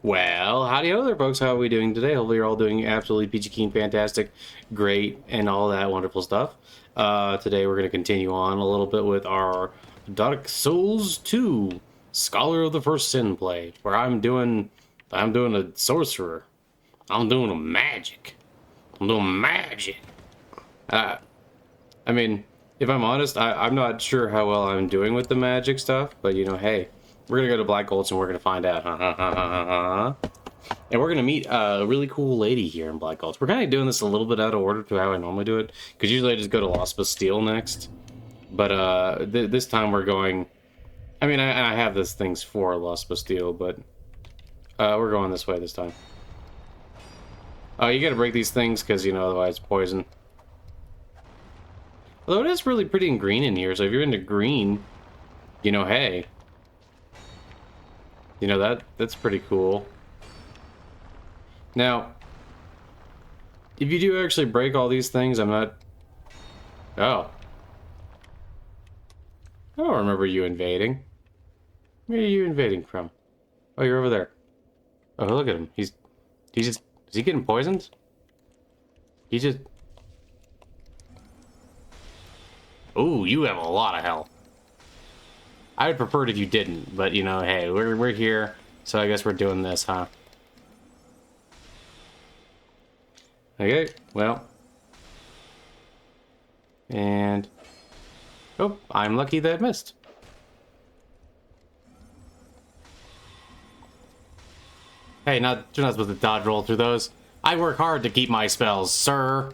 Well, howdy ho there, folks. How are we doing today? Hopefully you're all doing absolutely peachy keen, fantastic, great, and all that wonderful stuff. Today we're going to continue on a little bit with our Dark Souls 2 Scholar of the First Sin play, where I'm doing a sorcerer. I'm doing a magic. I'm doing magic. I mean, if I'm honest, I'm not sure how well I'm doing with the magic stuff, but you know, hey. We're gonna go to Black GULTCH and we're gonna find out. And we're gonna meet a really cool lady here in Black GULTCH. We're kind of doing this a little bit out of order to how I normally do it, because usually I just go to Lost Bastille next. But this time we're going. I mean, I have these things for Lost Bastille, but we're going this way this time. Oh, you gotta break these things because you know otherwise poison. Although it is really pretty and green in here, so if you're into green, you know, hey. You know, that's pretty cool. Now, if you do actually break all these things, I'm not... Oh. I don't remember you invading. Where are you invading from? Oh, you're over there. Oh, look at him. He's just... Is he getting poisoned? He just... Ooh, you have a lot of health. I would prefer it if you didn't, but you know, hey, we're here, so I guess we're doing this, huh? Okay, well. And... Oh, I'm lucky that missed. Hey, you're not supposed to dodge roll through those. I work hard to keep my spells, sir.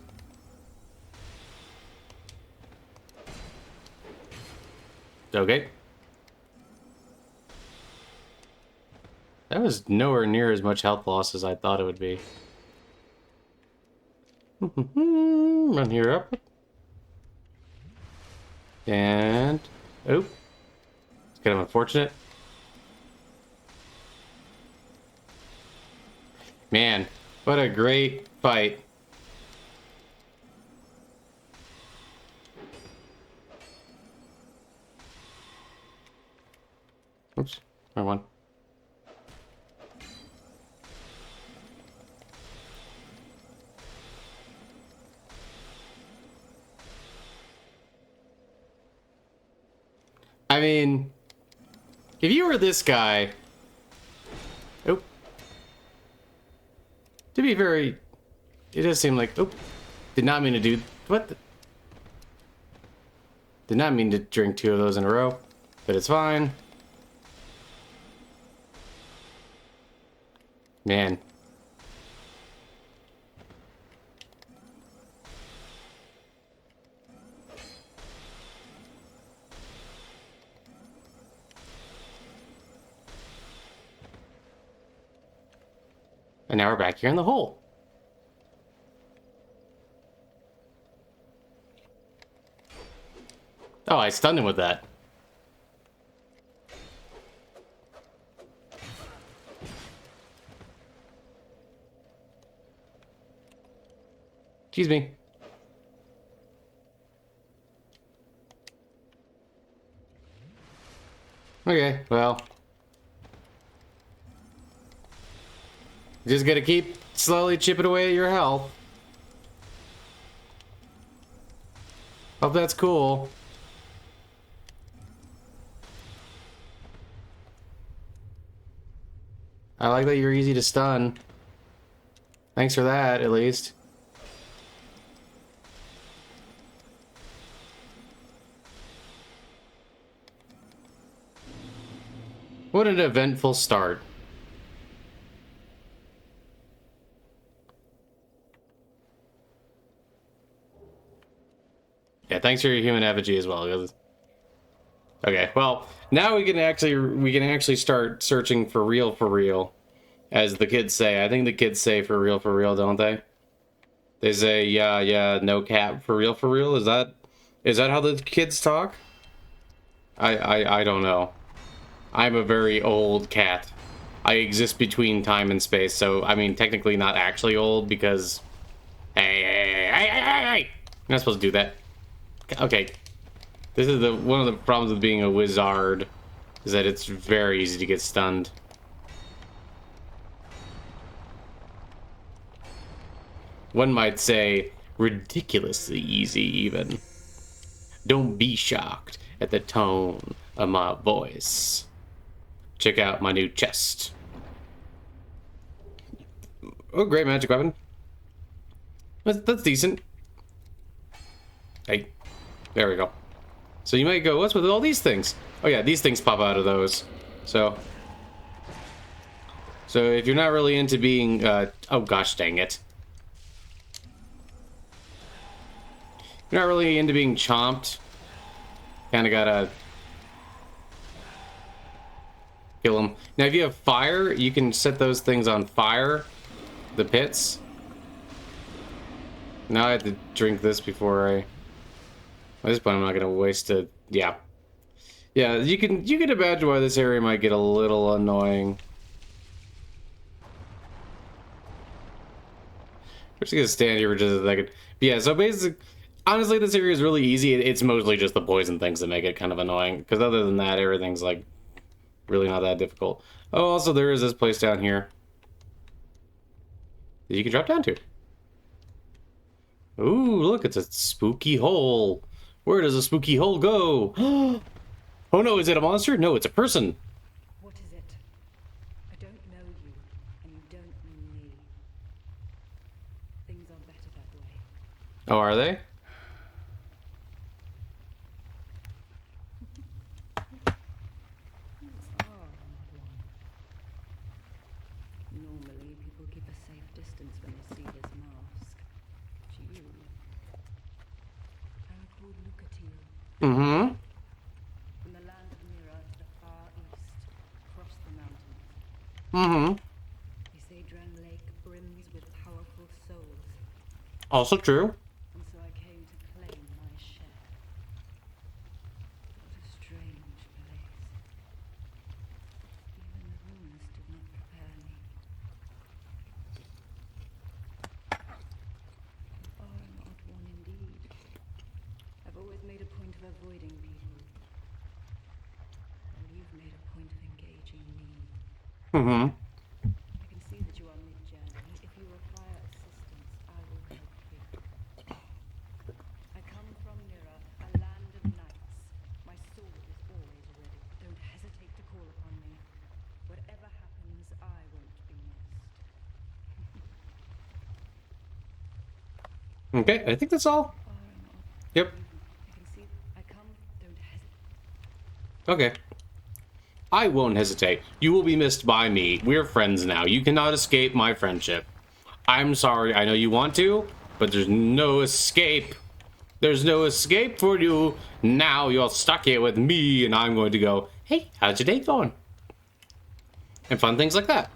Okay. That was nowhere near as much health loss as I thought it would be. Run here up. And... Oh. It's kind of unfortunate. Man, what a great fight. Oops, wrong one. I mean, if you were this guy... Oh. To be very... It does seem like... Oh. Did not mean to do... What the... Did not mean to drink 2 of those in a row. But it's fine. Man. And now we're back here in the hole. Oh, I stunned him with that. Excuse me. Okay, well. Just gotta keep slowly chipping away at your health. Hope that's cool. I like that you're easy to stun. Thanks for that, at least. What an eventful start. Yeah, thanks for your human effigy as well. Okay, well, now we can actually start searching for real, as the kids say. I think the kids say for real, don't they? They say yeah, no cap for real. Is that how the kids talk? I don't know. I'm a very old cat. I exist between time and space, so I mean technically not actually old because hey. You're not supposed to do that. Okay. This is one of the problems with being a wizard, is that it's very easy to get stunned. One might say ridiculously easy, even. Don't be shocked at the tone of my voice. Check out my new chest. Oh, great magic weapon. That's decent. Hey, there we go. So you might go, what's with all these things? Oh yeah, these things pop out of those. So if you're not really into being, oh gosh dang it. You're not really into being chomped. Kinda gotta kill them. Now if you have fire, you can set those things on fire. The pits. Now I have to drink this before I... At this point I'm not gonna waste it. Yeah. Yeah, you can imagine why this area might get a little annoying. We're just gonna stand here for just a second. But yeah, so basically, honestly, this area is really easy. It's mostly just the poison things that make it kind of annoying. Because other than that, everything's like really not that difficult. Oh, also there is this place down here that you can drop down to. Ooh, look, it's a spooky hole. Where does a spooky hole go? Oh no, is it a monster? No, it's a person. What is it? I don't know you, and you don't know me. Things are better that way. Oh, are they? Normally, people keep a safe distance when they see this mask. But you... I'm called Lucatiel. Mm-hmm. From the land of Mira to the far east, across the mountains. Mm-hmm. They say Drang Lake brims with powerful souls. Also true. And so I came to claim my share. What a strange place. Even the ruins did not prepare me. You are an odd one indeed. I've always made a point of avoiding people. And you've made a point of engaging me. Mm-hmm. I can see that you are mid-journey. If you require assistance, I will help you. I come from Mira, a land of knights. My sword is always ready. Don't hesitate to call upon me. Whatever happens, I won't be missed. Okay, I think that's all. Yep. I can see. I come. Don't hesitate. Okay. I won't hesitate. You will be missed by me. We're friends now. You cannot escape my friendship. I'm sorry. I know you want to, but there's no escape. There's no escape for you. Now you're stuck here with me, and I'm going to go, hey, how's your day going? And fun things like that.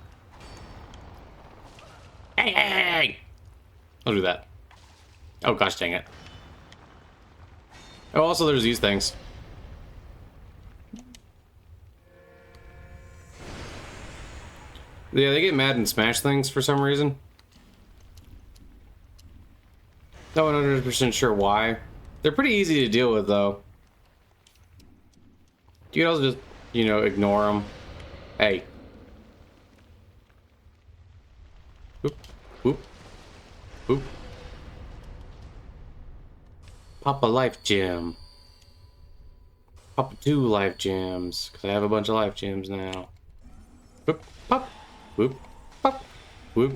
Hey, hey, hey! I'll do that. Oh, gosh dang it. Oh, also there's these things. Yeah, they get mad and smash things for some reason. Not 100% sure why. They're pretty easy to deal with, though. You can also just, you know, ignore them. Hey. Whoop, whoop, whoop. Pop a life gem. Pop 2 life gems, because I have a bunch of life gems now. Whoop, pop, whoop, pop, whoop,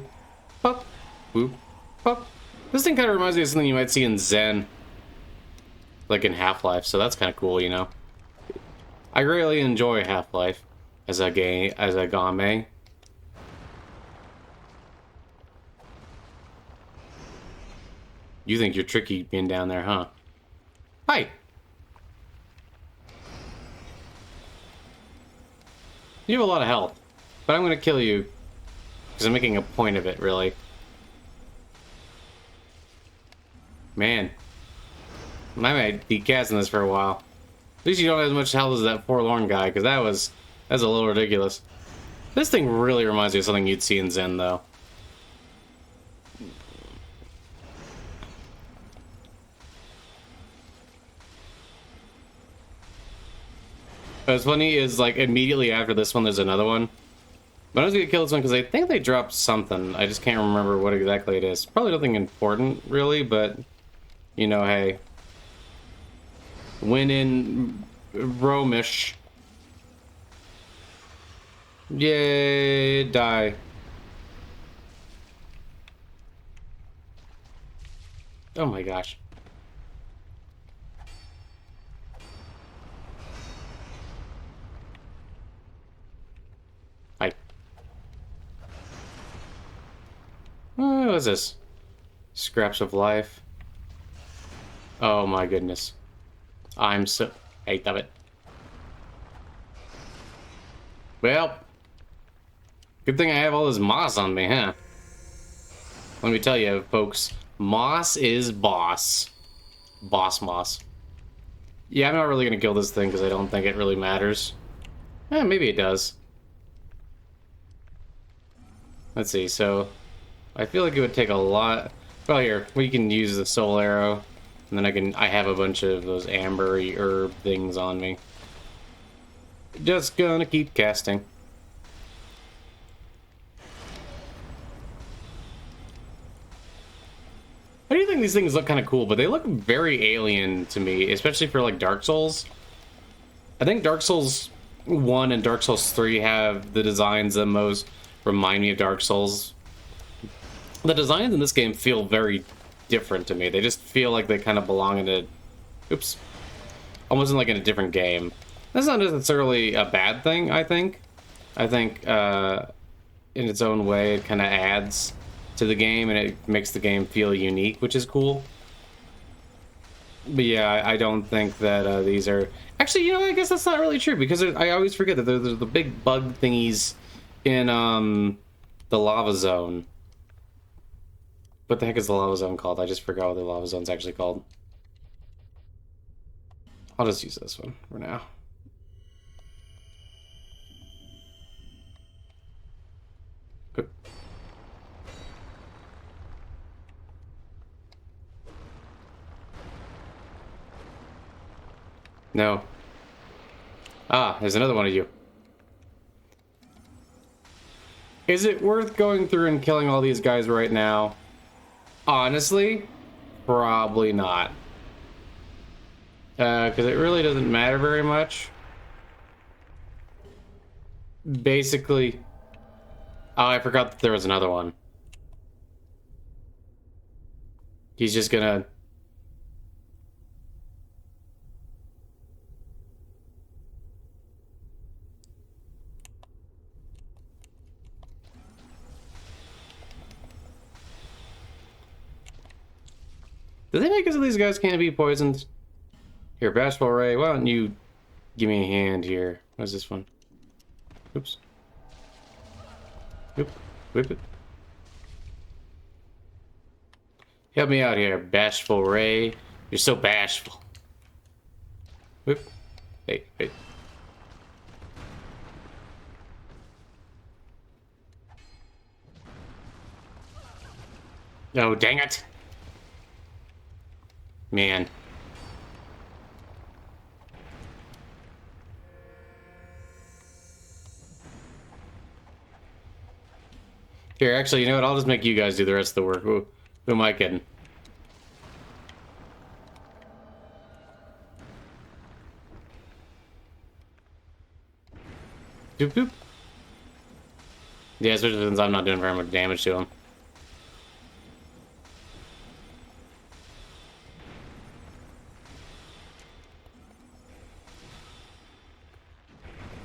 pop, whoop, pop. This thing kind of reminds me of something you might see in Zen. Like in Half-Life, so that's kind of cool, you know. I really enjoy Half-Life as a game, as a game. You think you're tricky being down there, huh? Hi! You have a lot of health, but I'm gonna kill you because I'm making a point of it, really. Man, I might be casting this for a while. At least you don't have as much health as that forlorn guy, because that's a little ridiculous. This thing really reminds me of something you'd see in Zen, though. What's funny is, like, immediately after this one, there's another one. But I was gonna kill this one because I think they dropped something. I just can't remember what exactly it is. Probably nothing important, really, but you know, hey. Win in Romish. Yay, die. Oh my gosh. Hi. What is this? Scraps of life. Oh my goodness. I'm so... hate of it. Well, good thing I have all this moss on me, huh? Let me tell you, folks, moss is boss. Boss moss. Yeah, I'm not really gonna kill this thing because I don't think it really matters. Maybe it does. Let's see, so... I feel like it would take a lot... Well, here, we can use the soul arrow. And then I have a bunch of those ambery herb things on me. Just gonna keep casting. I do think these things look kind of cool, but they look very alien to me, especially for like Dark Souls. I think Dark Souls 1 and Dark Souls 3 have the designs that most remind me of Dark Souls. The designs in this game feel very different to me. They just feel like they kind of belong in a... Oops. Almost in like in a different game. That's not necessarily a bad thing, I think. I think in its own way it kind of adds to the game and it makes the game feel unique, which is cool. But yeah, I don't think that these are... Actually, you know, I guess that's not really true because I always forget that there's the big bug thingies in the lava zone. What the heck is the lava zone called? I just forgot what the lava zone's actually called. I'll just use this one for now. Good. No. Ah, there's another one of you. Is it worth going through and killing all these guys right now? Honestly, probably not. Because it really doesn't matter very much. Basically... Oh, I forgot that there was another one. He's just gonna... Do they make it so these guys can't be poisoned? Here, Bashful Ray, why don't you give me a hand here? What's this one? Oops. Oop. Whip it. Help me out here, Bashful Ray. You're so bashful. Whip. Hey, hey. Oh, dang it. Man. Here, actually, you know what? I'll just make you guys do the rest of the work. Who am I kidding? Doop doop. Yeah, especially since I'm not doing very much damage to him.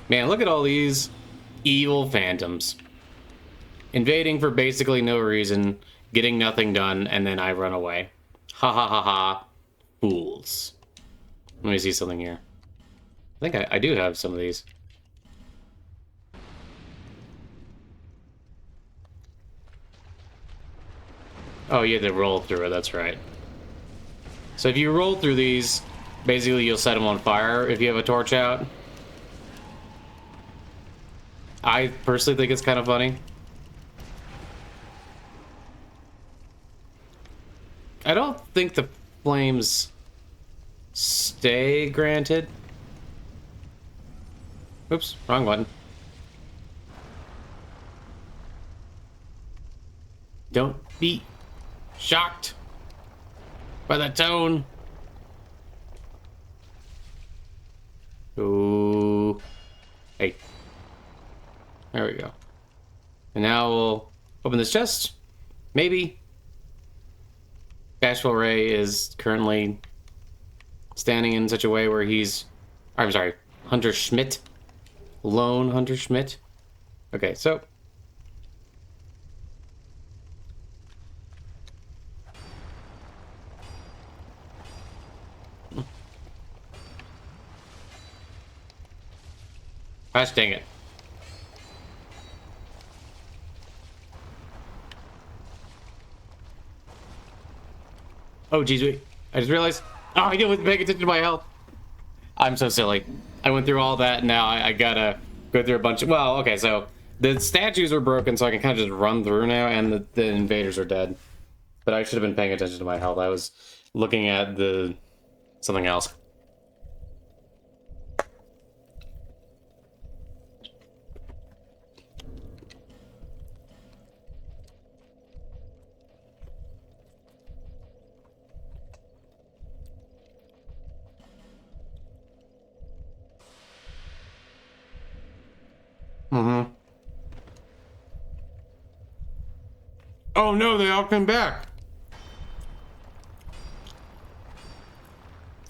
Man, look at all these evil phantoms. Invading for basically no reason, getting nothing done, and then I run away. Ha ha ha ha. Fools. Let me see something here. I think I do have some of these. Oh, yeah, they roll through it, that's right. So if you roll through these, basically you'll set them on fire if you have a torch out. I personally think it's kind of funny. I don't think the flames stay, granted. Oops, wrong button. Don't be shocked by the tone. Ooh. Hey. There we go. And now we'll open this chest. Maybe. Bashful Ray is currently standing in such a way where he's... I'm sorry. Hunter Schmidt. Lone Hunter Schmidt. Okay, so... Gosh dang it. Oh, geez, wait. I just realized... Oh, I didn't pay attention to my health. I'm so silly. I went through all that, now I gotta go through a bunch of... Well, okay, so... The statues are broken, so I can kind of just run through now, and the invaders are dead. But I should have been paying attention to my health. I was looking at the... something else. Mm-hmm. Oh no, they all came back.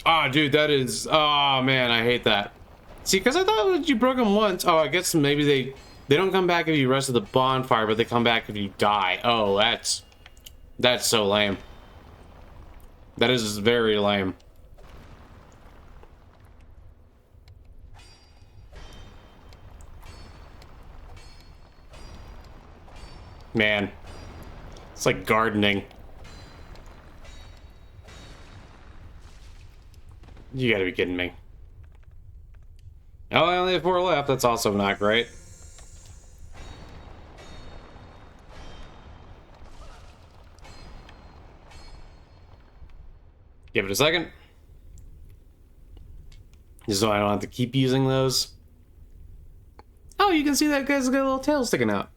Ah, dude, that is... Oh, man, I hate that. See, because I thought you broke them once. Oh, I guess maybe they don't come back if you rest at the bonfire, but they come back if you die. Oh, that's so lame. That is very lame. Man, it's like gardening. You gotta be kidding me. Oh, I only have 4 left. That's also not great. Give it a second. Just so I don't have to keep using those. Oh, you can see that guy's got a little tail sticking out.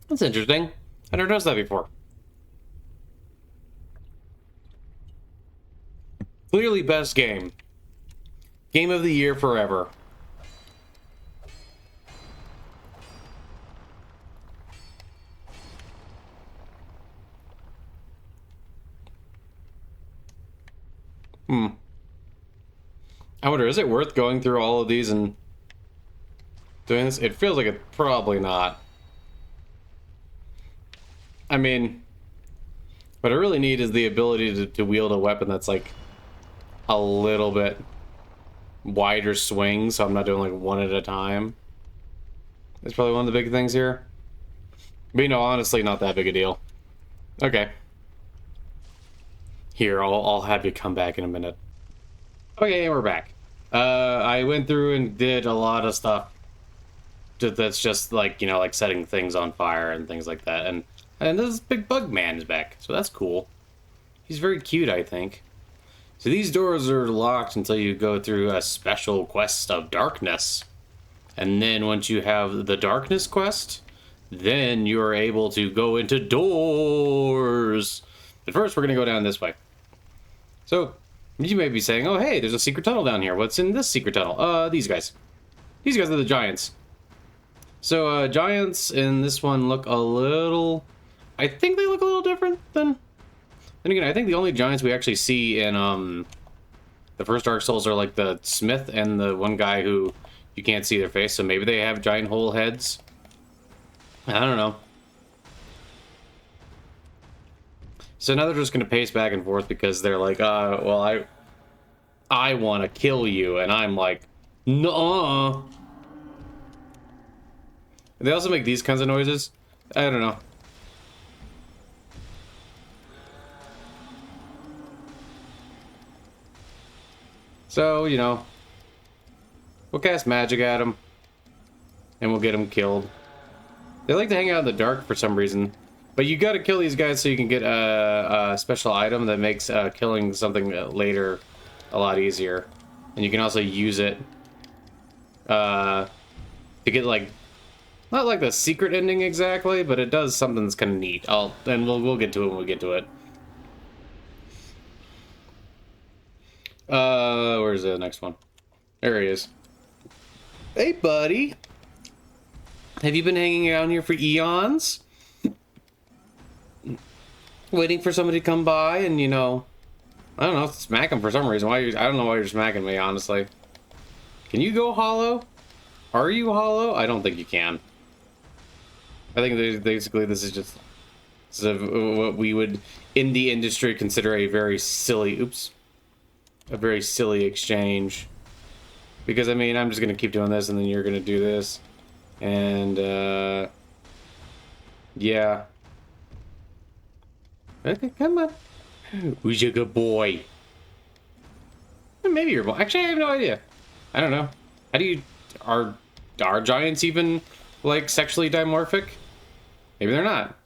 That's interesting. I never noticed that before. Clearly best game. Game of the year forever. I wonder, is it worth going through all of these and doing this? It feels like it's probably not. I mean, what I really need is the ability to wield a weapon that's like a little bit wider swing, so I'm not doing like one at a time. That's probably one of the big things here. But you know, honestly, not that big a deal. Okay. Here, I'll have you come back in a minute. Okay, we're back. I went through and did a lot of stuff that's just like, you know, like setting things on fire and things like that. And this big bug man is back, so that's cool. He's very cute, I think. So these doors are locked until you go through a special quest of darkness. And then once you have the darkness quest, then you're able to go into doors. But first, we're going to go down this way. So, you may be saying, oh, hey, there's a secret tunnel down here. What's in this secret tunnel? These guys. These guys are the giants. So, giants in this one look a little... I think they look a little different than... Then again, I think the only giants we actually see in the first Dark Souls are like the Smith and the one guy who you can't see their face, so maybe they have giant hole heads. I don't know. So now they're just going to pace back and forth because they're like, well, I want to kill you, and I'm like, nuh-uh. They also make these kinds of noises. I don't know. So, you know, we'll cast magic at them, and we'll get them killed. They like to hang out in the dark for some reason, but you gotta kill these guys so you can get a special item that makes killing something later a lot easier. And you can also use it to get, like, Not like the secret ending exactly, but it does something that's kind of neat. And we'll get to it when we get to it. Where's the next one? There he is. Hey, buddy. Have you been hanging out here for eons? Waiting for somebody to come by and, you know, I don't know, smack him for some reason. I don't know why you're smacking me, honestly. Can you go hollow? Are you hollow? I don't think you can. I think basically this is just what we would, in the industry, consider a very silly, a very silly exchange. Because, I mean, I'm just going to keep doing this, and then you're going to do this. And, yeah. Okay, come on. Who's a good boy? Maybe you're boy. Actually, I have no idea. I don't know. How do you... Are giants even, like, sexually dimorphic? Maybe they're not.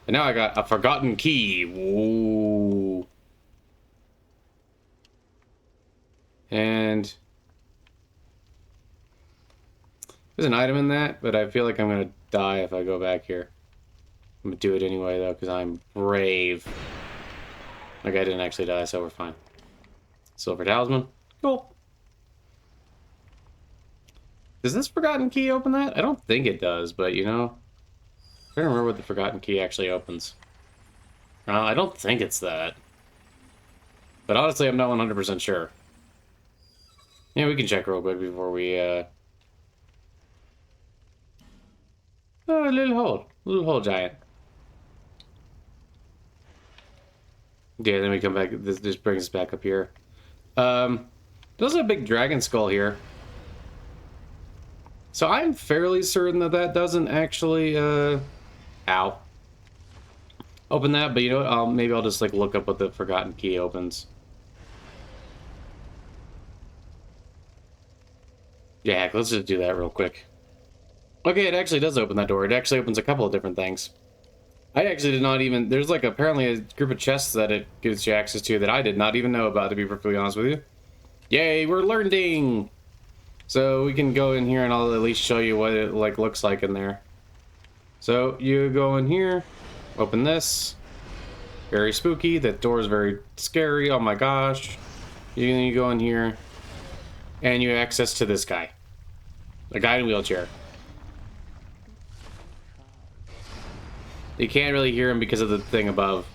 And now I got a forgotten key. Whoa. And... There's an item in that, but I feel like I'm gonna die if I go back here. I'm gonna do it anyway, though, because I'm brave. Like, I didn't actually die, so we're fine. Silver talisman. Cool. Does this forgotten key open that? I don't think it does, but, you know... I don't remember what the forgotten key actually opens. I don't think it's that. But honestly, I'm not 100% sure. Yeah, we can check real quick before we, Oh, a little hole. Little hole giant. Yeah, then we come back. This brings us back up here. There's a big dragon skull here. So I'm fairly certain that that doesn't actually, ow. Open that, but you know what? Maybe I'll just, like, look up what the forgotten key opens. Yeah, let's just do that real quick. Okay, it actually does open that door. It actually opens a couple of different things. I actually did not even... There's, like, apparently a group of chests that it gives you access to that I did not even know about, to be perfectly honest with you. Yay, we're learning! So we can go in here and I'll at least show you what it, like, looks like in there. So you go in here, open this. Very spooky. That door is very scary. Oh my gosh. You go in here and you have access to this guy. A guy in a wheelchair. You can't really hear him because of the thing above.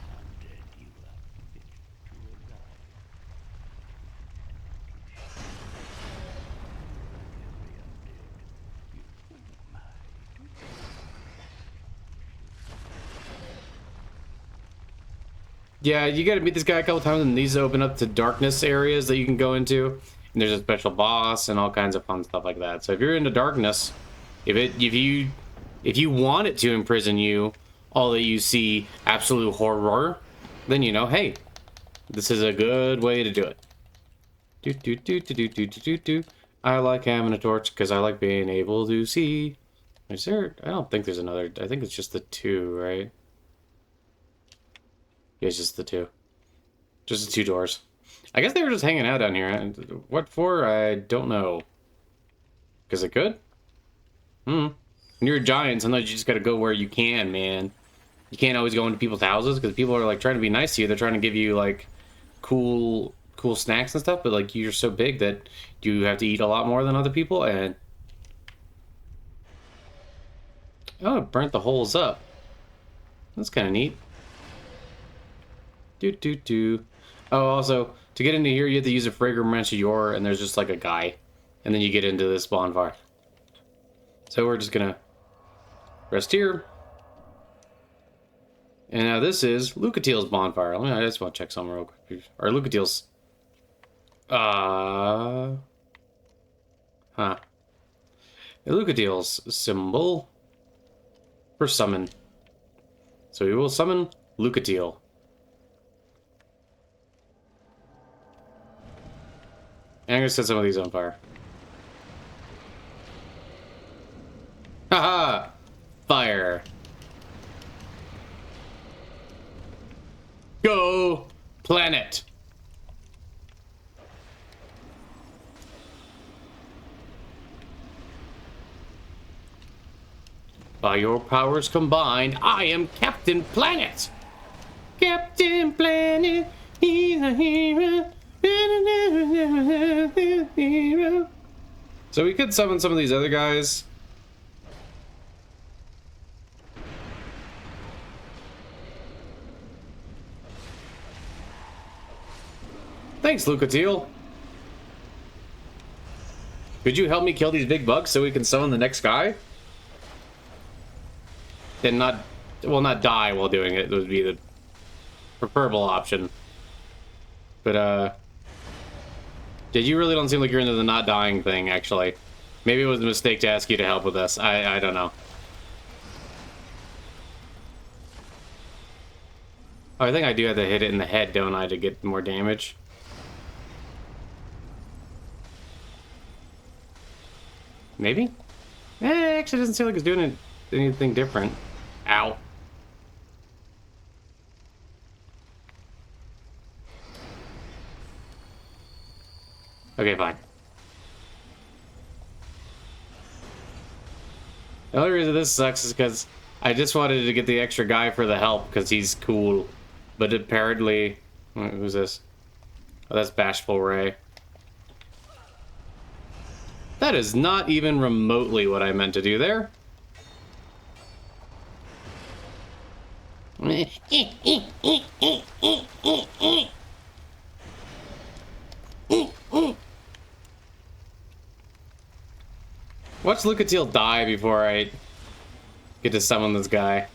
Yeah, you gotta meet this guy a couple times, and these open up to darkness areas that you can go into. And there's a special boss and all kinds of fun stuff like that. So if you're into darkness, if you want it to imprison you, all that you see absolute horror, then you know, hey, this is a good way to do it. Do do do do do do do do. I like having a torch because I like being able to see. Is there? I don't think there's another. I think it's just the two, right? Yeah, it's just the two. Just the two doors. I guess they were just hanging out down here. And what for? I don't know. Because it could? When you're a giant, sometimes you just gotta go where you can, man. You can't always go into people's houses because people are like trying to be nice to you. They're trying to give you like cool snacks and stuff, but like you're so big that you have to eat a lot more than other people. And oh, it burnt the holes up. That's kind of neat. Do. Oh, also to get into here, you have to use a fragrant manticore, and there's just like a guy, and then you get into this bonfire. So we're just gonna rest here. And now this is Lucatiel's bonfire. I just want to check something real quick. Or Lucatiel's... Lucatiel's symbol for summon. So we will summon Lucatiel. And I'm gonna set some of these on fire. Haha! Fire! Go, planet! By your powers combined, I am Captain Planet! Captain Planet, he's a hero. So we could summon some of these other guys. Thanks, Lucatiel. Could you help me kill these big bugs so we can summon the next guy? And not, well, not die while doing it. It would be the preferable option. But, yeah, you really don't seem like you're into the not dying thing, actually. Maybe it was a mistake to ask you to help with this. I don't know. Oh, I think I do have to hit it in the head, don't I, to get more damage? Maybe? Eh, actually doesn't seem like it's doing anything different. Ow. Okay, fine. The only reason this sucks is because I just wanted to get the extra guy for the help because he's cool. But apparently... Who's this? Oh, that's Bashful Ray. That is not even remotely what I meant to do there. Watch Lucatiel die before I get to summon this guy.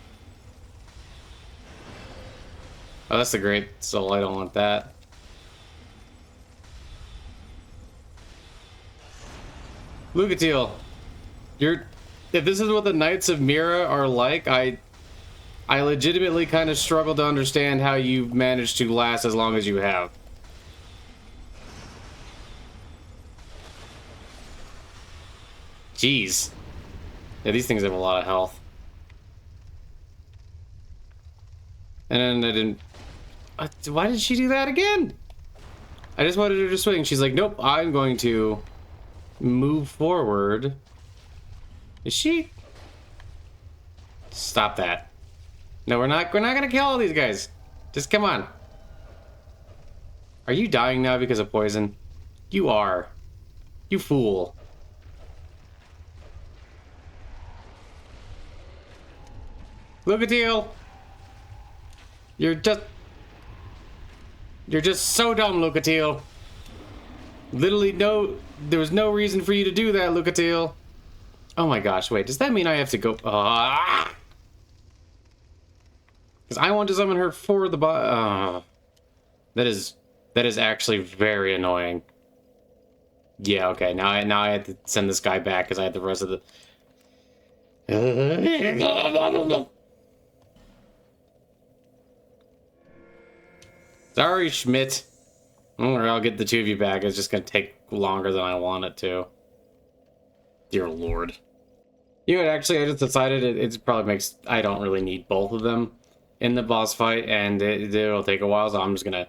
Oh, that's a great soul. I don't want that. Lucatiel, if this is what the Knights of Mira are like, I legitimately kind of struggle to understand how you've managed to last as long as you have. Jeez. Yeah, these things have a lot of health. And then I didn't... why did she do that again? I just wanted her to swing. She's like, nope, I'm going to move forward. Is she? Stop that. No, we're not gonna kill all these guys. Just come on. Are you dying now because of poison? You are. You fool. Lucatiel! You're just so dumb, Lucatiel. Literally there was no reason for you to do that, Lucatiel. Oh my gosh, wait, does that mean I have to go? Because I want to summon her for the that is actually very annoying. Yeah, okay, now I have to send this guy back because I had the rest of the... Sorry, Schmidt. Or I'll get the two of you back. It's just gonna take longer than I want it to. Dear Lord. You know what, actually, I just decided it probably makes... I don't really need both of them in the boss fight, and it'll take a while, so I'm just gonna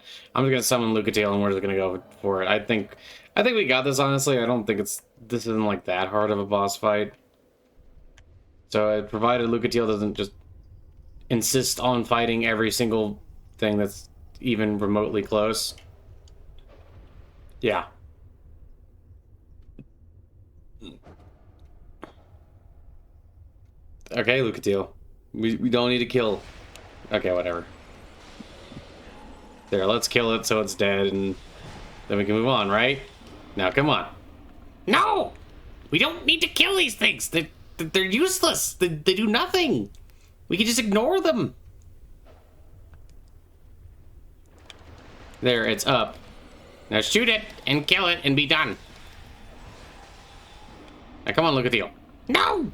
summon Lucatiel, and we're just gonna go for it. I think we got this, honestly. I don't think this isn't, like, that hard of a boss fight. So, provided Lucatiel doesn't just insist on fighting every single thing that's even remotely close. Yeah. Okay, Lucatiel. We don't need to kill. Okay, whatever. There, let's kill it so it's dead, and then we can move on, right? Now, come on. No! We don't need to kill these things! They're useless! They do nothing! We can just ignore them! There, it's up. Now shoot it, and kill it, and be done. Now come on, Lucatiel. No!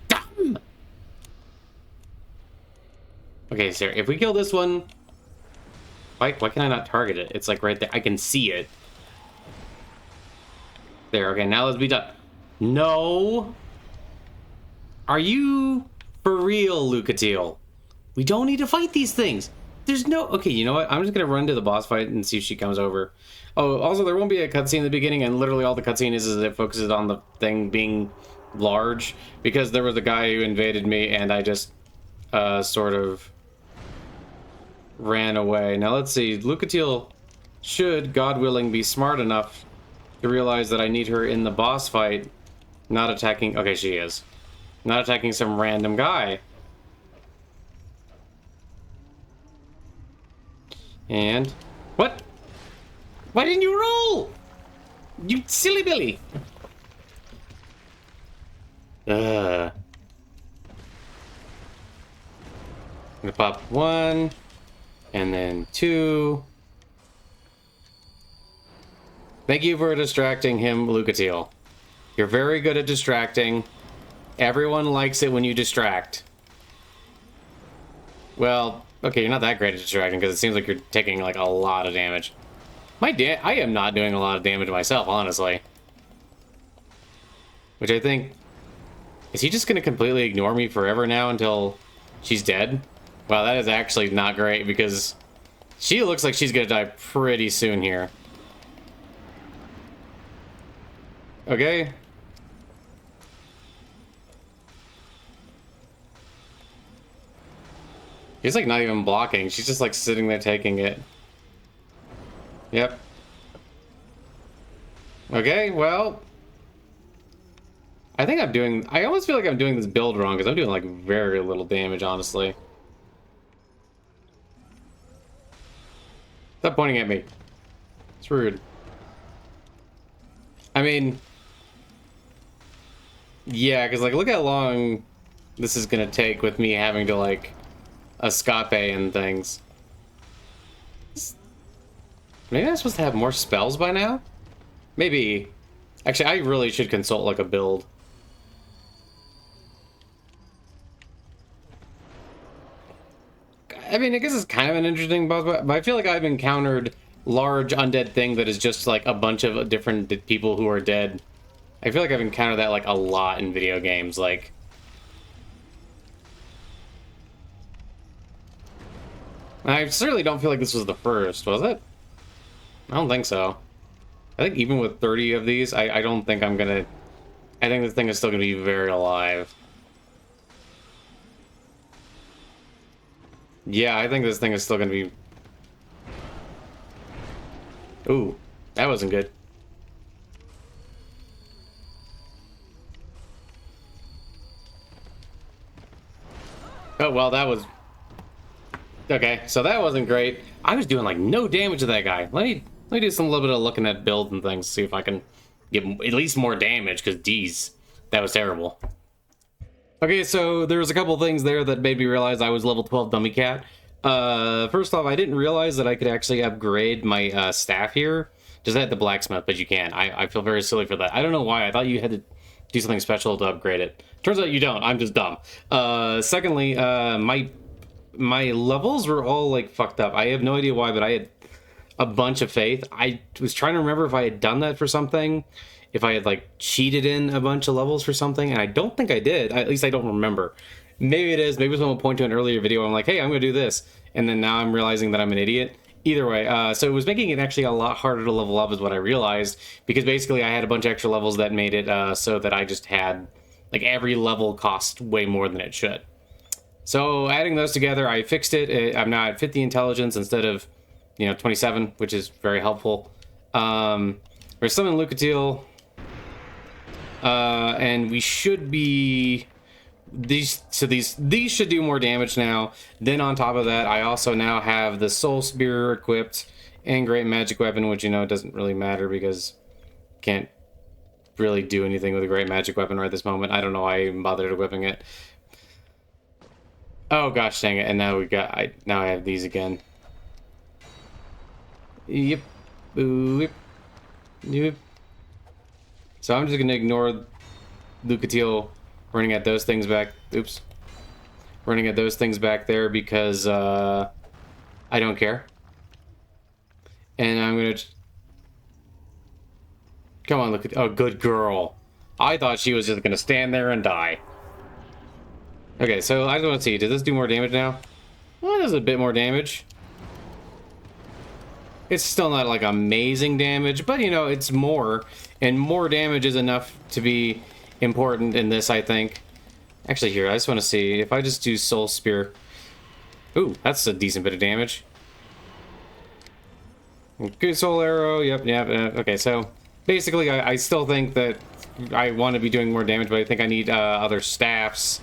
Dumb! Okay, sir, if we kill this one... Why can I not target it? It's like right there. I can see it. There, okay, now let's be done. No! Are you for real, Lucatiel? We don't need to fight these things. There's no... Okay, you know what? I'm just going to run to the boss fight and see if she comes over. Oh, also, there won't be a cutscene in the beginning, and literally all the cutscene is it focuses on the thing being large, because there was a guy who invaded me and I just sort of ran away. Now let's see, Lucatiel should, God willing, be smart enough to realize that I need her in the boss fight, not attacking... Okay, she is. Not attacking some random guy. And... What? Why didn't you roll? You silly Billy! I'm gonna pop 1, and then 2. Thank you for distracting him, Lucatiel. You're very good at distracting. Everyone likes it when you distract. Well, okay, you're not that great at distracting because it seems like you're taking like a lot of damage. I am not doing a lot of damage myself, honestly. Which I think... Is he just going to completely ignore me forever now until she's dead? Wow, that is actually not great because she looks like she's going to die pretty soon here. Okay. She's like not even blocking. She's just like sitting there taking it. Yep. Okay, well... I think I'm doing... I almost feel like I'm doing this build wrong because I'm doing like very little damage, honestly. Stop pointing at me. It's rude. I mean... Yeah, because like look how long this is going to take with me having to like escape and things. Maybe I'm supposed to have more spells by now? Maybe. Actually, I really should consult like a build. I mean, I guess it's kind of an interesting boss, but I feel like I've encountered large undead thing that is just like a bunch of different people who are dead. I feel like I've encountered that like a lot in video games, like... I certainly don't feel like this was the first, was it? I don't think so. I think even with 30 of these, I don't think I'm gonna... I think this thing is still gonna be very alive. Yeah, I think this thing is still gonna be... Ooh, that wasn't good. Oh, well, that was... Okay, so that wasn't great. I was doing, like, no damage to that guy. Let me do some little bit of looking at builds and things, see if I can get at least more damage, because geez, that was terrible. Okay, so there was a couple things there that made me realize I was level 12 dummy cat. First off, I didn't realize that I could actually upgrade my staff here. Just at the blacksmith, but you can't. I feel very silly for that. I don't know why. I thought you had to do something special to upgrade it. Turns out you don't. I'm just dumb. Secondly, my levels were all like fucked up. I have no idea why, but I had a bunch of faith. I was trying to remember if I had done that for something, if I had like cheated in a bunch of levels for something, and I don't think I did. At least I don't remember. Maybe it is. Maybe someone will point to an earlier video. I'm like, hey, I'm going to do this, and then now I'm realizing that I'm an idiot. Either way, so it was making it actually a lot harder to level up is what I realized, because basically I had a bunch of extra levels that made it so that I just had, like, every level cost way more than it should. So adding those together, I fixed it. I'm now at 50 intelligence instead of, 27, which is very helpful. We're summoning Lucatiel, and we should be... These should do more damage now. Then on top of that, I also now have the Soul Spear equipped and Great Magic Weapon, which doesn't really matter because can't really do anything with a Great Magic Weapon right this moment. I don't know why I even bothered equipping it. Oh gosh dang it! And now now I have these again. Yep. Yep. Yep. So I'm just gonna ignore Lucatiel running at those things back. Oops. Running at those things back there because I don't care. And I'm gonna... Come on, oh, good girl. I thought she was just gonna stand there and die. Okay, so I just want to see, does this do more damage now? Well, it does a bit more damage. It's still not like amazing damage, but it's more, and more damage is enough to be important in this, I think. Actually, here, I just want to see if I just do Soul Spear. Ooh, that's a decent bit of damage. Good Soul Arrow, yep. Okay, so basically, I still think that I want to be doing more damage, but I think I need other staffs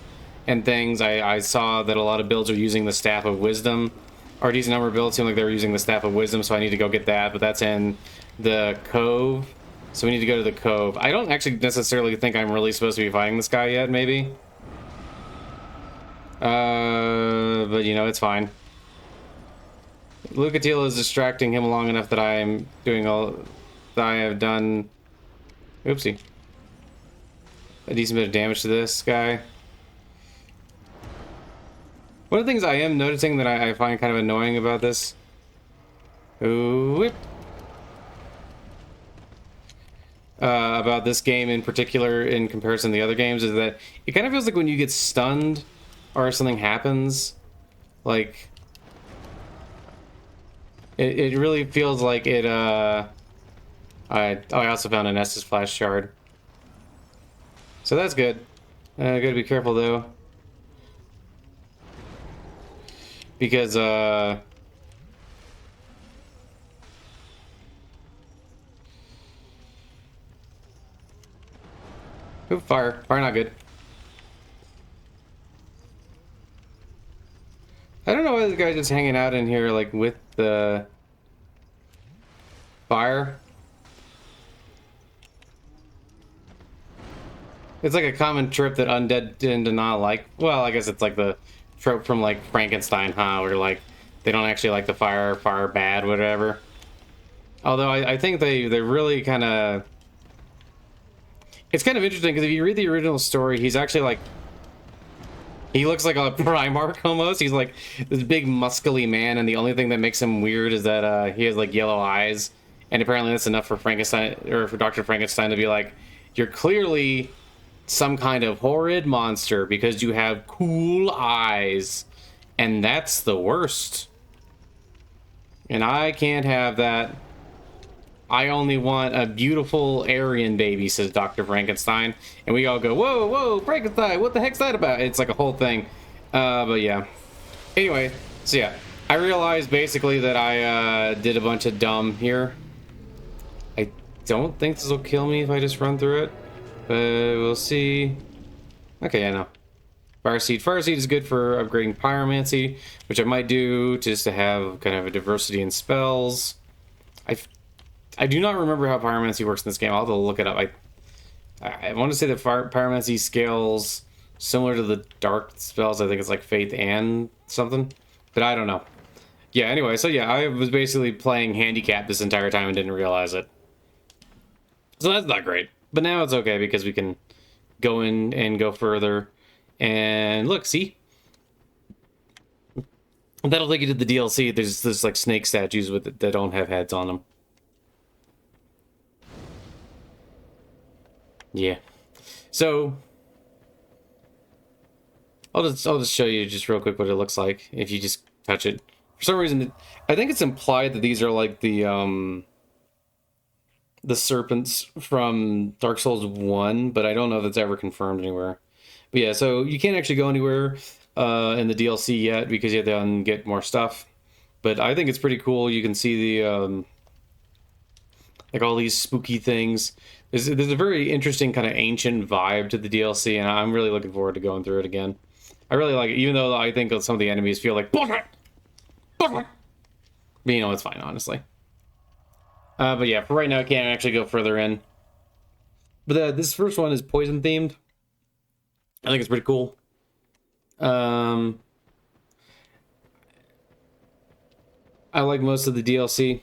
and things. I saw that a lot of builds are using the Staff of Wisdom, or a decent number of builds seem like they were using the Staff of Wisdom, so I need to go get that, but that's in the Cove. So we need to go to the Cove. I don't actually necessarily think I'm really supposed to be fighting this guy yet, maybe. But you know, it's fine. Lucatiel is distracting him long enough that I am doing all that I have done. Oopsie. A decent bit of damage to this guy. One of the things I am noticing that I find kind of annoying about this. Ooh, whip. About this game in particular, in comparison to the other games, is that it kind of feels like when you get stunned or something happens, like it really feels like it. I also found an Estus Flash shard, so that's good. Gotta be careful though, because ooh, fire not good. I don't know why this guy's just hanging out in here, like, with the fire. It's like a common trope that undead tend to not like. Well, I guess it's like the trope from, like, Frankenstein, huh? Where, like, they don't actually like the fire bad, whatever. Although I think they really kind of... It's kind of interesting, because if you read the original story, he's actually, like... He looks like a Primarch almost. He's like this big muscly man, and the only thing that makes him weird is that he has like yellow eyes. And apparently that's enough for Frankenstein, or for Dr. Frankenstein to be like, you're clearly some kind of horrid monster because you have cool eyes. And that's the worst. And I can't have that. I only want a beautiful Aryan baby, says Dr. Frankenstein. And we all go, whoa, whoa, Frankenstein, what the heck's that about? It's like a whole thing. But yeah. Anyway, so yeah. I realized basically that I did a bunch of dumb here. I don't think this will kill me if I just run through it. But we'll see. Okay, I know. Fire Seed. Fire Seed is good for upgrading Pyromancy, which I might do just to have kind of a diversity in spells. I do not remember how Pyromancy works in this game. I'll have to look it up. I want to say that Pyromancy scales similar to the dark spells. I think it's like Faith and something, but I don't know. Yeah, anyway, so yeah, I was basically playing handicap this entire time and didn't realize it. So that's not great, but now it's okay because we can go in and go further. And look, see? That'll take you to the DLC. There's like snake statues that don't have heads on them. Yeah, so I'll just show you just real quick what it looks like if you just touch it. For some reason, I think it's implied that these are like the serpents from Dark Souls 1, but I don't know if that's ever confirmed anywhere. But yeah, so you can't actually go anywhere in the DLC yet because you have to get more stuff. But I think it's pretty cool. You can see the like all these spooky things. There's a very interesting kind of ancient vibe to the DLC, and I'm really looking forward to going through it again. I really like it, even though I think some of the enemies feel like bullshit. But you know, it's fine, honestly. But yeah, for right now, I can't actually go further in. But this first one is poison themed. I think it's pretty cool. I like most of the DLC.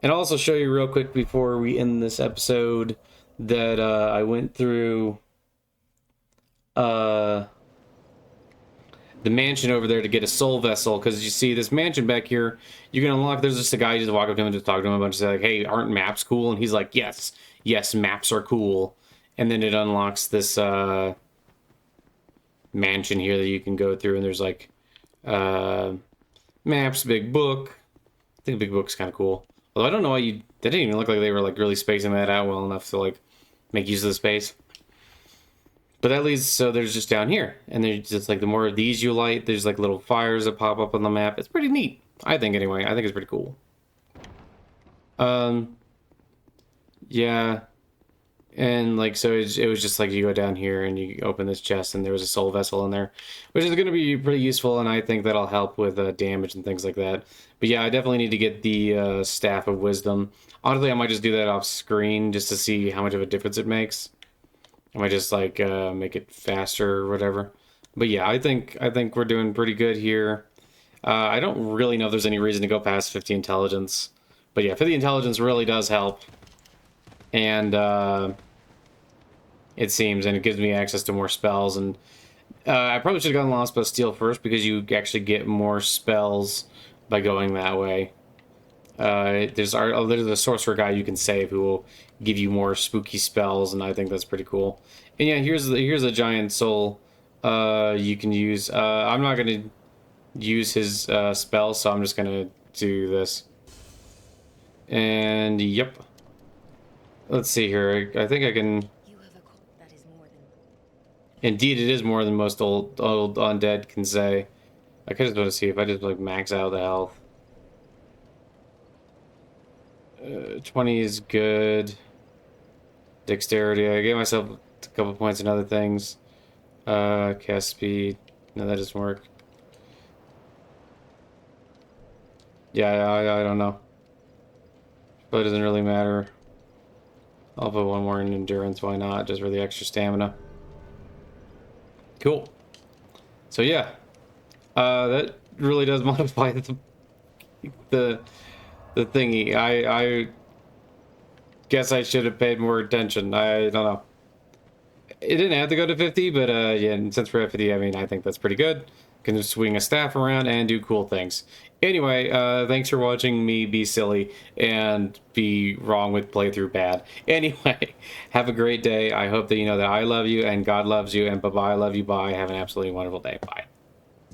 And I'll also show you real quick before we end this episode that I went through the mansion over there to get a soul vessel, because you see this mansion back here, you can unlock. There's just a guy, you just walk up to him and just talk to him a bunch, say like, hey, aren't maps cool? And he's like, yes, maps are cool. And then it unlocks this mansion here that you can go through, and there's like maps, big book. I think big book's kind of cool. Although I don't know why they didn't even look like they were like really spacing that out well enough to like make use of the space. But that leads, so there's just down here, and there's just like the more of these you light, there's like little fires that pop up on the map. It's pretty neat, I think. Anyway, I think it's pretty cool. Yeah, and like so it was just like you go down here and you open this chest, and there was a soul vessel in there, which is going to be pretty useful, and I think that'll help with damage and things like that. But yeah, I definitely need to get the staff of wisdom. Honestly, I might just do that off screen just to see how much of a difference it makes. I might just like make it faster or whatever. But yeah, I think we're doing pretty good here. I don't really know if there's any reason to go past 50 intelligence. But yeah, 50 intelligence really does help. And it seems, and it gives me access to more spells. And I probably should have gone Lost But Steel first because you actually get more spells by going that way. There's a sorcerer guy you can save who will give you more spooky spells, and I think that's pretty cool. And yeah, here's a giant soul you can use. I'm not gonna use his spell, so I'm just gonna do this. And yep. Let's see here. I think I can. You have a that is more than. Indeed, it is more than most old undead can say. I just want to see if I just like max out the health. 20 is good. Dexterity. I gave myself a couple points in other things. Cast speed. No, that doesn't work. Yeah, I don't know. But it doesn't really matter. I'll put one more in endurance. Why not? Just for the extra stamina. Cool. So yeah, that really does modify the thingy. I guess I should have paid more attention. I don't know. It didn't have to go to 50, but yeah, and since we're at 50, I mean, I think that's pretty good. Can swing a staff around and do cool things. Anyway, thanks for watching me be silly and be wrong with playthrough bad. Anyway, have a great day. I hope that you know that I love you and God loves you, and bye-bye, I love you, bye. Have an absolutely wonderful day. Bye.